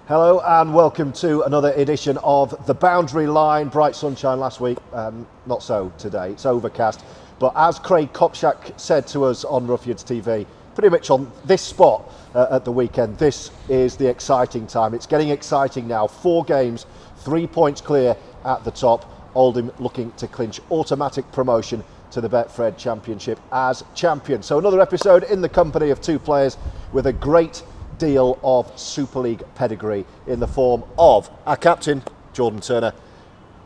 Hello and welcome to another edition of The Boundary Line. Bright sunshine last week, not so today, it's overcast. But as Craig Kopczak said to us on Ruffians TV, pretty much on this spot at the weekend, this is the exciting time. It's getting exciting now. 4 games, 3 points clear at the top. Oldham looking to clinch automatic promotion to the Betfred Championship as champion. So another episode in the company of 2 players with a great deal of Super League pedigree in the form of our captain, Jordan Turner,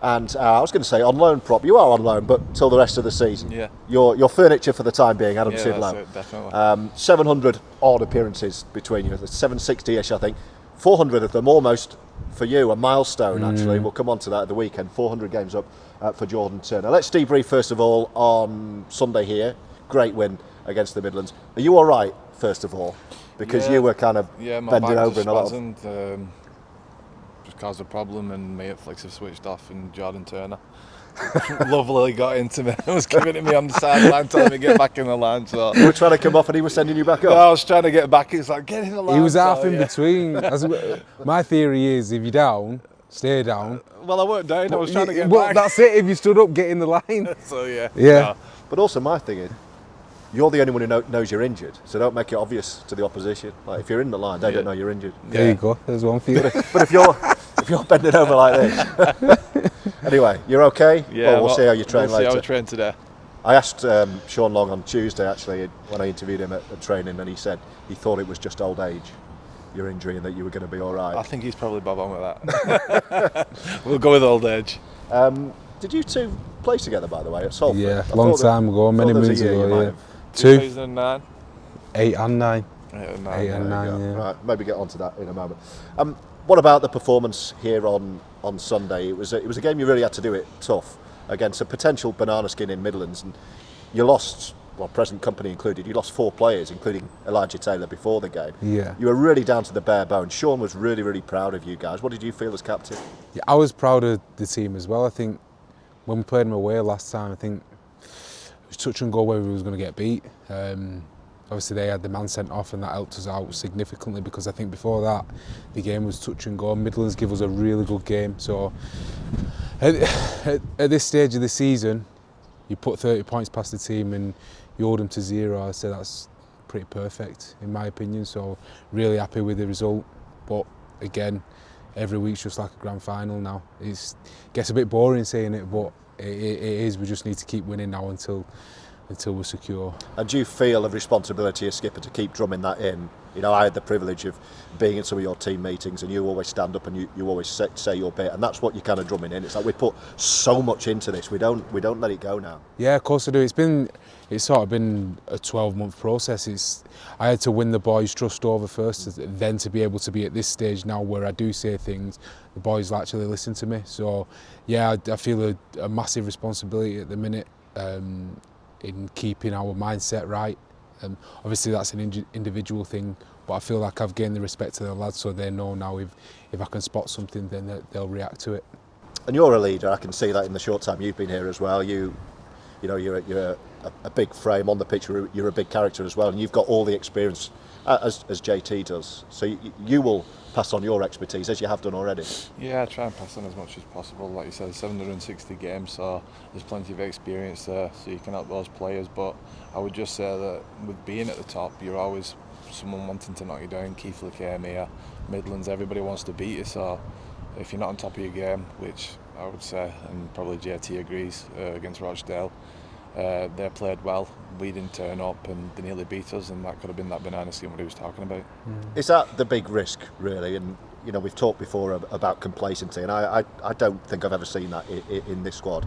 and I was going to say on loan prop. You are on loan, but till the rest of the season. Yeah. Your furniture for the time being, Adam Sidlow. Sidlow. That's it, definitely. 700 odd appearances between you. There's 760-ish, I think. 400 of them almost for you, a milestone actually. We'll come on to that at the weekend. 400 games up for Jordan Turner. Let's debrief first of all on Sunday here. Great win against the Midlands. Are you all right, first of all? Because you were kind of bending over in a lot of... just caused a problem and my Netflix have switched off and Jordan Turner lovely got into me. He was giving it me on the sideline telling me to get back in the line. So you were trying to come off and he was sending you back up? No, I was trying to get back. He's like, get in the line. He was half in between. My theory is if you're down, stay down. Well, I weren't down. I was trying to get back. That's it. If you stood up, get in the line. So yeah. Yeah. But also my thing is, you're the only one who knows you're injured, so don't make it obvious to the opposition. Like if you're in the line, they don't know you're injured. There you go. There's one for you. But if you're bending over like this, anyway, you're okay. Yeah. Well, we'll see how you train we'll later. See how I train today. I asked Sean Long on Tuesday actually when I interviewed him at training, and he said he thought it was just old age, your injury, and that you were going to be all right. I think he's probably bob on with that. We'll go with old age. Did you two play together, by the way, at Salford? Yeah, long time ago, many moons ago. Yeah. 2009. 8 and 9. 8 and 9. 8 and 9, yeah. Right, maybe get onto that in a moment. What about the performance here on Sunday? It was a game you really had to do it tough against a potential banana skin in Midlands, and you lost, well, present company included, you lost 4 players, including Elijah Taylor before the game. Yeah. You were really down to the bare bones. Sean was really, really proud of you guys. What did you feel as captain? Yeah, I was proud of the team as well. I think when we played them away last time, I think it was touch and go whether we was going to get beat. Obviously they had the man sent off and that helped us out significantly, because I think before that the game was touch and go. Midlands give us a really good game, so at this stage of the season you put 30 points past the team and you hold them to 0. I'd say that's pretty perfect in my opinion, so really happy with the result. But again, every week's just like a grand final now. It gets a bit boring saying it, but it is. We just need to keep winning now until we're secure. And do you feel a responsibility as skipper to keep drumming that in? You know, I had the privilege of being in some of your team meetings, and you always stand up and you always say your bit, and that's what you're kind of drumming in. It's like we put so much into this, we don't let it go now. Yeah, of course I do. It's sort of been a 12-month process. I had to win the boys' trust over first, then to be able to be at this stage now where I do say things, the boys will actually listen to me. So yeah, I feel a massive responsibility at the minute in keeping our mindset right. Obviously that's an individual thing, but I feel like I've gained the respect of the lads, so they know now if I can spot something, then they'll react to it. And you're a leader. I can see that in the short time you've been here as well. You're a big frame on the pitch. You're a big character as well, and you've got all the experience as JT does. So you will pass on your expertise as you have done already. Yeah, I try and pass on as much as possible. Like you said, 760 games, so there's plenty of experience there, so you can help those players. But I would just say that with being at the top, you're always someone wanting to knock you down. Keith came here, Midlands, everybody wants to beat you. So if you're not on top of your game, which I would say, and probably JT agrees, against Rochdale, they played well. We didn't turn up and they nearly beat us, and that could have been that banana skin what he was talking about. Is that the big risk, really? And you know, we've talked before about complacency, and I don't think I've ever seen that in this squad.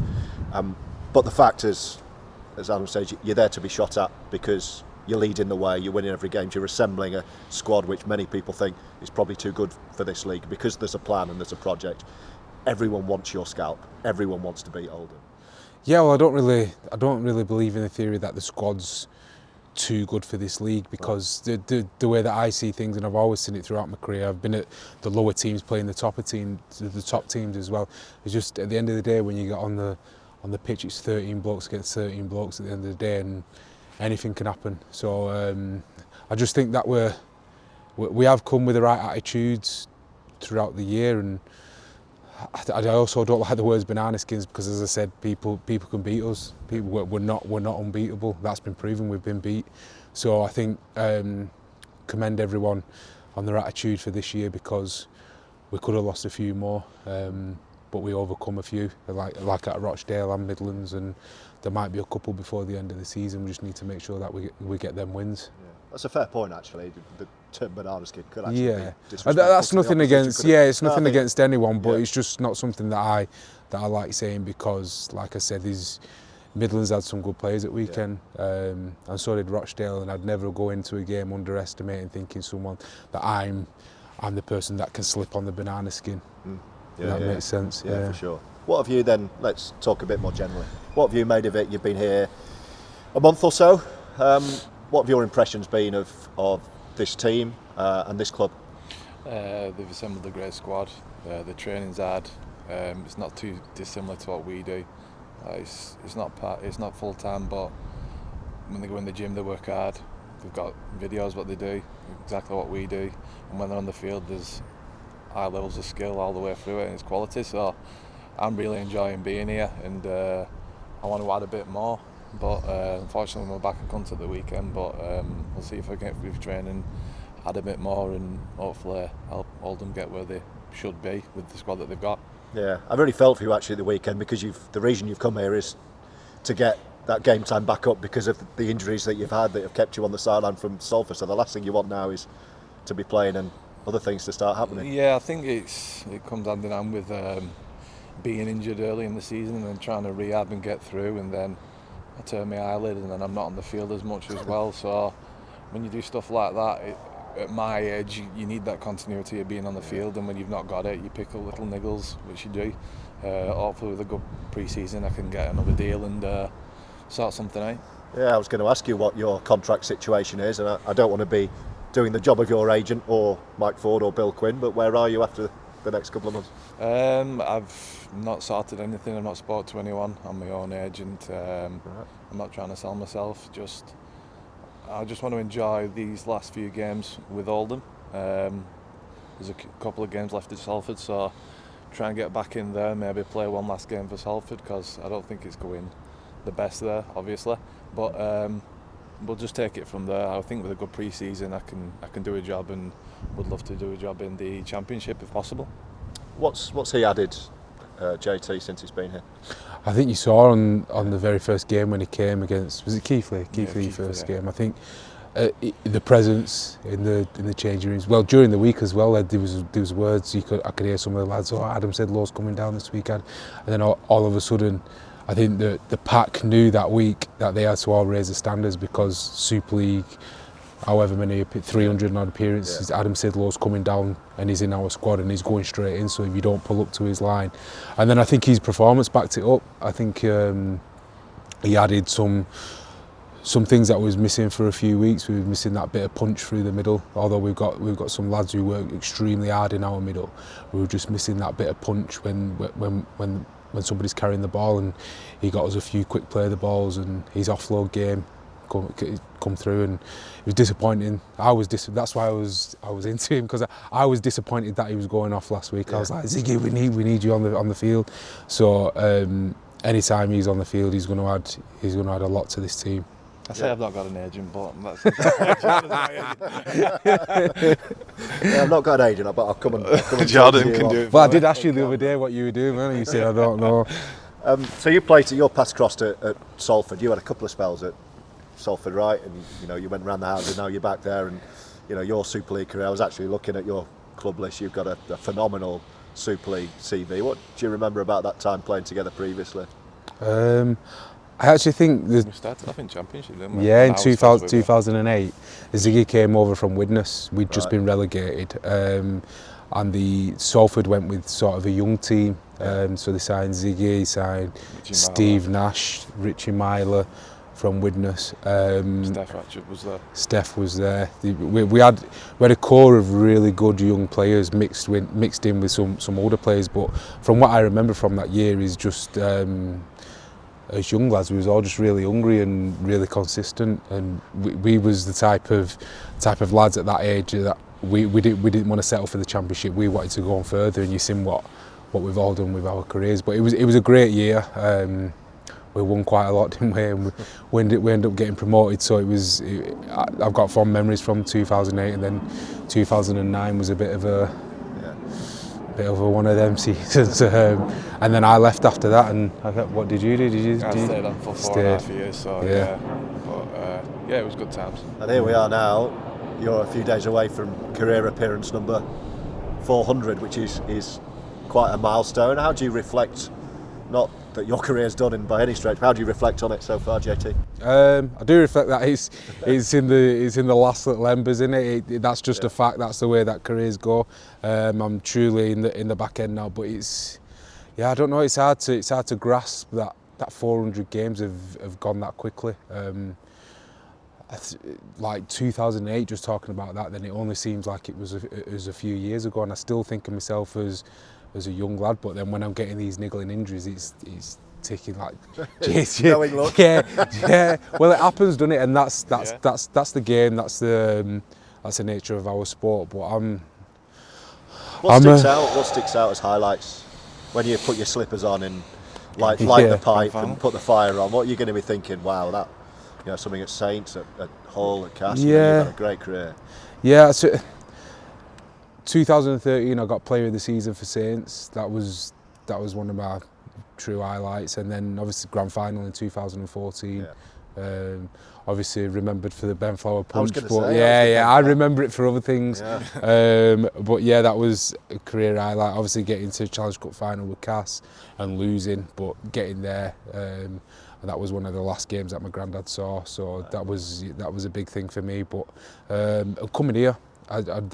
But the fact is, as Adam says, you're there to be shot at because you're leading the way, you're winning every game, you're assembling a squad which many people think is probably too good for this league because there's a plan and there's a project. Everyone wants your scalp. Everyone wants to beat Oldham. Yeah, well, I don't really believe in the theory that the squad's too good for this league, because the way that I see things, and I've always seen it throughout my career, I've been at the lower teams playing the top teams as well. It's just at the end of the day when you get on the pitch, it's 13 blokes against 13 blokes at the end of the day, and anything can happen. So I just think that we have come with the right attitudes throughout the year, and I also don't like the words banana skins because, as I said, people can beat us. We're not unbeatable. That's been proven. We've been beat. So I think commend everyone on their attitude for this year, because we could have lost a few more, but we overcome a few, like at Rochdale and Midlands, and there might be a couple before the end of the season. We just need to make sure that we get them wins. Yeah. That's a fair point, actually. The term banana skin could actually be disrespectful. That's nothing against. Yeah, it's nothing against anyone, but yeah. It's just not something that I like saying, because, like I said, Midlands had some good players at weekend, and so did Rochdale, and I'd never go into a game underestimating thinking someone that I'm the person that can slip on the banana skin. That makes sense. Yeah, for sure. What have you then? Let's talk a bit more generally. What have you made of it? You've been here a month or so. What have your impressions been of this team and this club? They've assembled a great squad. The training's hard. It's not too dissimilar to what we do. It's not full time, but when they go in the gym, they work hard. They've got videos what they do, exactly what we do, and when they're on the field, there's high levels of skill all the way through it, and it's quality. So I'm really enjoying being here, and I want to add a bit more. But unfortunately, we're back in contact the weekend. But we'll see if I get through training, add a bit more, and hopefully help Oldham get where they should be with the squad that they've got. Yeah, I really felt for you actually the weekend, because the reason you've come here is to get that game time back up because of the injuries that you've had that have kept you on the sideline from Salford. So the last thing you want now is to be playing and other things to start happening. Yeah, I think it comes hand in hand with being injured early in the season and then trying to rehab and get through, and then I turn my eyelid and then I'm not on the field as much as well. So when you do stuff like that, at my age, you need that continuity of being on the field, and when you've not got it, you pick up little niggles, which you do. Hopefully with a good pre-season I can get another deal and sort something out. Yeah, I was going to ask you what your contract situation is, and I don't want to be doing the job of your agent or Mike Ford or Bill Quinn, but where are you after the next couple of months? I've not sorted anything. I've not spoke to anyone. I'm my own agent. I'm not trying to sell myself. I just want to enjoy these last few games with Oldham. There's a couple of games left at Salford, so try and get back in there. Maybe play one last game for Salford, because I don't think it's going the best there, obviously. But we'll just take it from there. I think with a good pre-season, I can do a job, and would love to do a job in the Championship if possible. What's he added, JT, since he's been here? I think you saw on the very first game when he came against, was it Keithley? Keithley first game. I think the presence in the changing rooms. Well, during the week as well, there was words I could hear some of the lads. Oh, Adam Sidlow's coming down this weekend, and then all of a sudden, I think the pack knew that week that they had to all raise the standards, because Super League, however many 300 odd appearances, Adam Sidlow's coming down and he's in our squad and he's going straight in. So if you don't pull up to his line, and then I think his performance backed it up. I think he added some things that was missing for a few weeks. We were missing that bit of punch through the middle. Although we've got some lads who work extremely hard in our middle, we were just missing that bit of punch when somebody's carrying the ball, and he got us a few quick play the balls, and his offload game come through, and it was disappointing. That's why I was into him, because I was disappointed that he was going off last week. I was like, Ziggy, we need you on the field. So anytime he's on the field, he's going to add a lot to this team. I say I've not got an agent, but that's I've not got an agent, but I'll come and Jordan can do it. Well, I did ask you the other day what you were doing, man. You said I don't know. So you played your pass crossed at Salford. You had a couple of spells at Salford, right? And you went round the houses. Now you're back there, and your Super League career. I was actually looking at your club list. You've got a phenomenal Super League CV. What do you remember about that time playing together previously? I actually think we started off in Championship, didn't we? Yeah, in 2008, Ziggy came over from Widnes. We'd just been relegated, and the Salford went with sort of a young team. So they signed Ziggy, signed Steve Nash, Richie Myler from Widnes. Steph Ratchett was there. Steph was there. We had a core of really good young players mixed in with some older players. But from what I remember from that year is just as young lads, we was all just really hungry and really consistent. And we was the type of lads at that age that we didn't want to settle for the championship. We wanted to go on further, and you've seen what we've all done with our careers. But it was a great year. We won quite a lot, didn't we? And we ended up getting promoted. So I've got fond memories from 2008, and then 2009 was a bit of a one of them seasons. And then I left after that. And I thought, what did you do? I stayed on for 4.5 years. So yeah. But it was good times. And here we are now. You're a few days away from career appearance number 400, which is quite a milestone. How do you reflect? Not that your career's done in by any stretch. How do you reflect on it so far, JT? I do reflect that it's in the last little embers, isn't it? That's just a fact. That's the way that careers go. I'm truly in the back end now, but I don't know. It's hard to grasp that 400 games have gone that quickly. Like 2008, just talking about that, then it only seems like it was a few years ago, and I still think of myself as a young lad. But then when I'm getting these niggling injuries, it's ticking like knowing look. Yeah. Well, it happens, doesn't it? And that's the game. That's the nature of our sport. But What sticks out as highlights when you put your slippers on and light the pipe and put the fire on? What are you going to be thinking? Wow, that something at Saints, at Hull, at Castle. You've had a great career. Yeah. So 2013, I got Player of the Season for Saints. That was one of my true highlights. And then obviously grand final in 2014. Obviously remembered for the Ben Flower punch. I remember it for other things. Yeah. But yeah, that was a career highlight. Obviously getting to Challenge Cup final with Cass and losing, but getting there. And that was one of the last games that my granddad saw. So that was a big thing for me. But coming here, I'm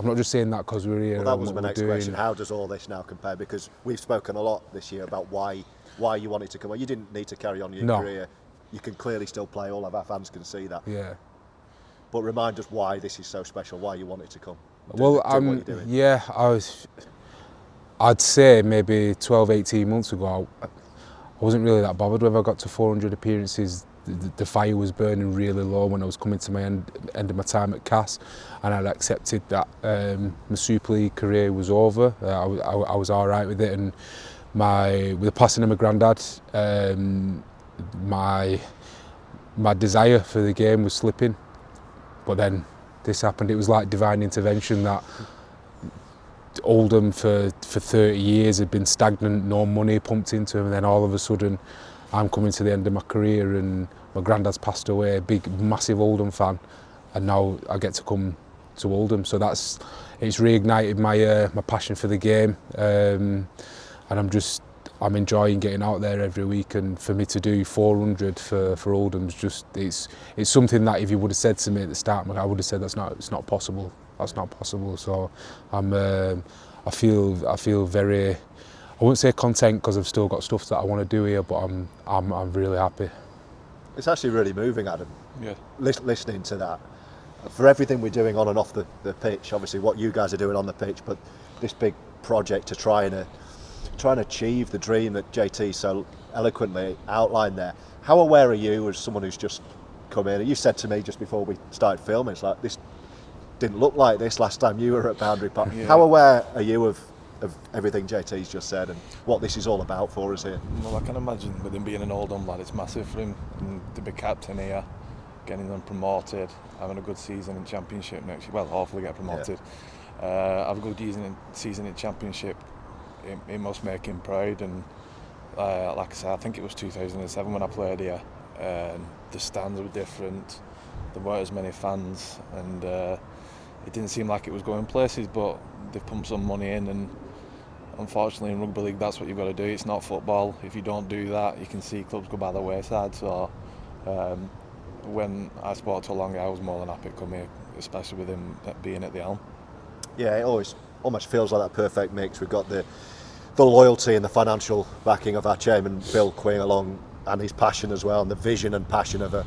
not just saying that because we're here. Well, that was my next question. How does all this now compare? Because we've spoken a lot this year about why you wanted to come. Well, you didn't need to carry on your career. You can clearly still play. All of our fans can see that. Yeah. But remind us why this is so special. Why you wanted to come. Well, I'd say maybe 12, 18 months ago, I wasn't really that bothered whether I got to 400 appearances. The fire was burning really low when I was coming to my end of my time at Cass, and I'd accepted that my Super League career was over. I was all right with it, and with the passing of my granddad, my desire for the game was slipping. But then this happened. It was like divine intervention. That Oldham for 30 years had been stagnant, no money pumped into him, and then all of a sudden I'm coming to the end of my career and my granddad's passed away, a big, massive Oldham fan, and now I get to come to Oldham. So it's reignited my passion for the game, and I'm enjoying getting out there every week. And for me to do 400 for Oldham's it's something that if you would have said to me at the start, I would have said it's not possible. That's not possible. So I feel very, I wouldn't say content because I've still got stuff that I want to do here, but I'm really happy. It's actually really moving, Adam. Yeah. Listening to that, for everything we're doing on and off the pitch, obviously what you guys are doing on the pitch, but this big project to try and achieve the dream that JT so eloquently outlined there. How aware are you, as someone who's just come in? You said to me just before we started filming, it's like, this didn't look like this last time you were at Boundary Park. Yeah. How aware are you of everything JT's just said and what this is all about for us here? Well, I can imagine with him being an Oldham lad, it's massive for him to be captain here, getting them promoted, having a good season in Championship next year. Well, hopefully get promoted. Have a good season in Championship. It must make him proud. And like I said, I think it was 2007 when I played here. The stands were different. There weren't as many fans, and it didn't seem like it was going places. But they've pumped some money in, and unfortunately in rugby league that's what you've got to do. It's not football. If you don't do that, you can see clubs go by the wayside. So when I spoke to Longy, I was more than happy to come here, especially with him being at the helm. Yeah, it almost feels like that perfect mix. We've got the loyalty and the financial backing of our chairman Bill Quinn along, and his passion as well, and the vision and passion of an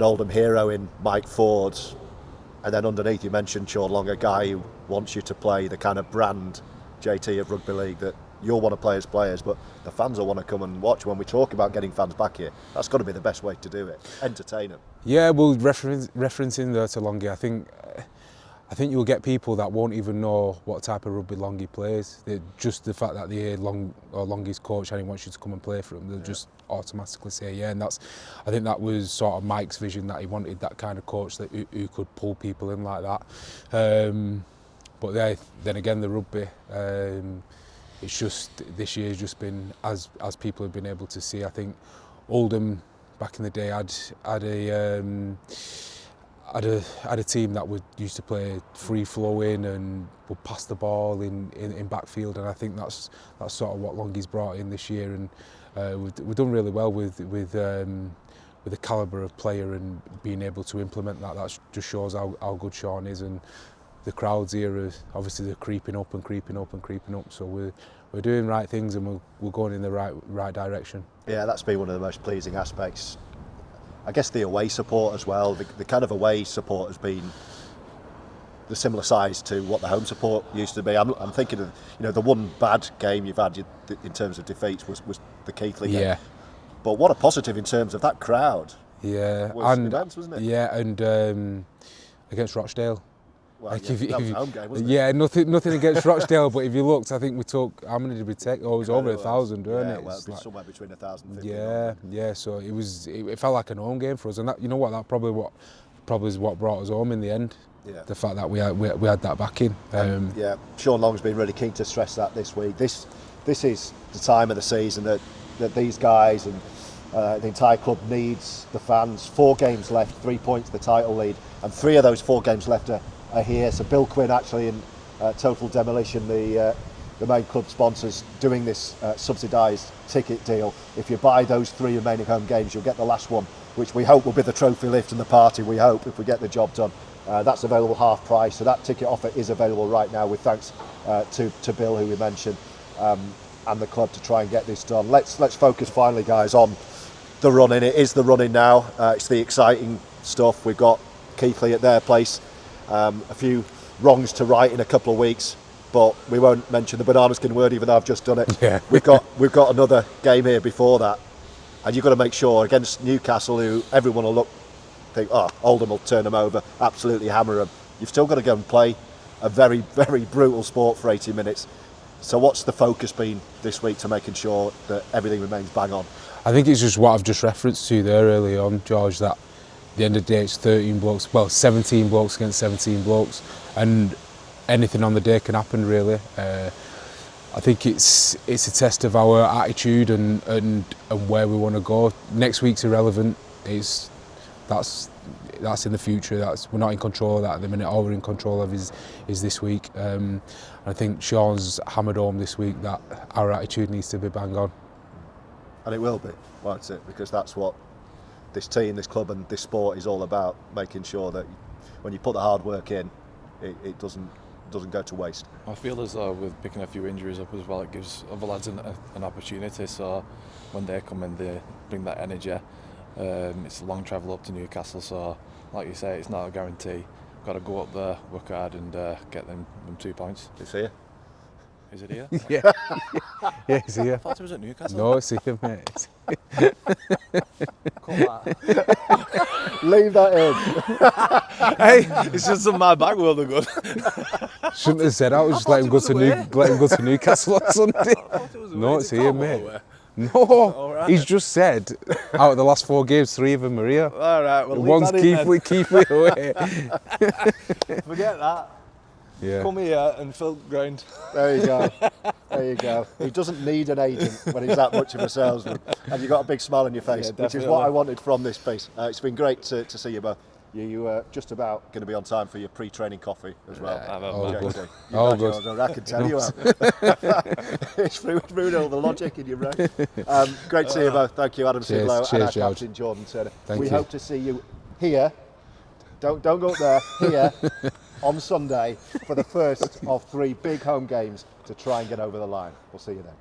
Oldham hero in Mike Ford. And then underneath, you mentioned Sean Long, a guy who wants you to play the kind of brand, JT, of rugby league that you'll want to play as players, but the fans will want to come and watch. When we talk about getting fans back here, that's got to be the best way to do it. Entertain them. Yeah, well, referencing there to Longy, I I think you'll get people that won't even know what type of rugby Longy plays. Just the fact that they hear Longy's coach and he wants you to come and play for him, they'll just automatically say yeah. And I think that was sort of Mike's vision, that he wanted that kind of coach who could pull people in like that. But then again, the rugby, it's just, this year's just been, as people have been able to see, I think Oldham back in the day had a team that used to play free flowing and would pass the ball in backfield, and I think that's sort of what Longy's brought in this year, and we've done really well with the calibre of player and being able to implement that. That just shows how good Sean is, and the crowds here obviously they're creeping up. So we're doing right things, and we're going in the right direction. Yeah, that's been one of the most pleasing aspects. I guess the away support as well. The kind of away support has been the similar size to what the home support used to be. I'm thinking of, the one bad game you've had in terms of defeats was the Keighley game. Yeah. But what a positive in terms of that crowd. Yeah, was immense, wasn't it? Yeah, and against Rochdale. Well, that was a home game, wasn't it? Yeah, nothing against Rochdale, but if you looked, I think we took, how many did we take? Oh, it was over 1,000, weren't it? Well, it somewhere between 1,000 and 1,500. Yeah, so it felt like an home game for us, and that, that probably is what brought us home in the end. Yeah. The fact that we had that backing. Yeah, Sean Long's been really keen to stress that this week. This is the time of the season that these guys and the entire club needs the fans. 4 games left, 3 points the title lead, and 3 of those 4 games left are here. So Bill Quinn actually in Total Demolition, the main club sponsors, doing this subsidised ticket deal. If you buy those 3 remaining home games, you'll get the last one, which we hope will be the trophy lift and the party, we hope, if we get the job done. That's available half price, so that ticket offer is available right now, with thanks to Bill, who we mentioned, and the club, to try and get this done. Let's focus finally, guys, on the running. It is the running now. It's the exciting stuff. We've got Keighley at their place. A few wrongs to right in a couple of weeks, but we won't mention the banana skin word, even though I've just done it. Yeah. We've got another game here before that, and you've got to make sure against Newcastle, who everyone will think, Oldham will turn them over, absolutely hammer them. You've still got to go and play a very, very brutal sport for 80 minutes. So what's the focus been this week to making sure that everything remains bang on? I think it's just what I've just referenced to there early on, George, that at the end of the day it's 17 blokes against 17 blokes, and anything on the day can happen, really. I think it's a test of our attitude and where we want to go. Next week's irrelevant. That's in the future. We're not in control of that at the minute. All we're in control of is this week. I think Sean's hammered home this week that our attitude needs to be bang on. And it will be, won't it? Because that's what this team, this club and this sport is all about, making sure that when you put the hard work in, it doesn't go to waste. I feel as though with picking a few injuries up as well, it gives other lads an opportunity, so when they come in, they bring that energy. It's a long travel up to Newcastle, so like you say, it's not a guarantee. Got to go up there, work hard and get them 2 points. It's here. Is it here? Yeah, it's here. I thought it was at Newcastle. No, it's here, mate. Leave that in. Hey, it's just in my bag world of good. Shouldn't have said that. I was just let him go to Newcastle on Sunday. No, it's here, mate. No, right. He's just said out of the last 4 games, 3 of them are here. All right, well, One's Keighley away. Forget that. Yeah. Come here and fill ground. There you go. There you go. He doesn't need an agent when he's that much of a salesman. And you've got a big smile on your face, Yeah, which is what I wanted from this piece. It's been great to see you both. You just about going to be on time for your pre-training coffee as well. All good. I can tell you have. It's ruined all the logic in your brain. Great to see you both. Thank you, Adam Sidlow, and our captain Jordan Turner. We hope to see you here. Don't go up there. Here on Sunday for the first of 3 big home games to try and get over the line. We'll see you then.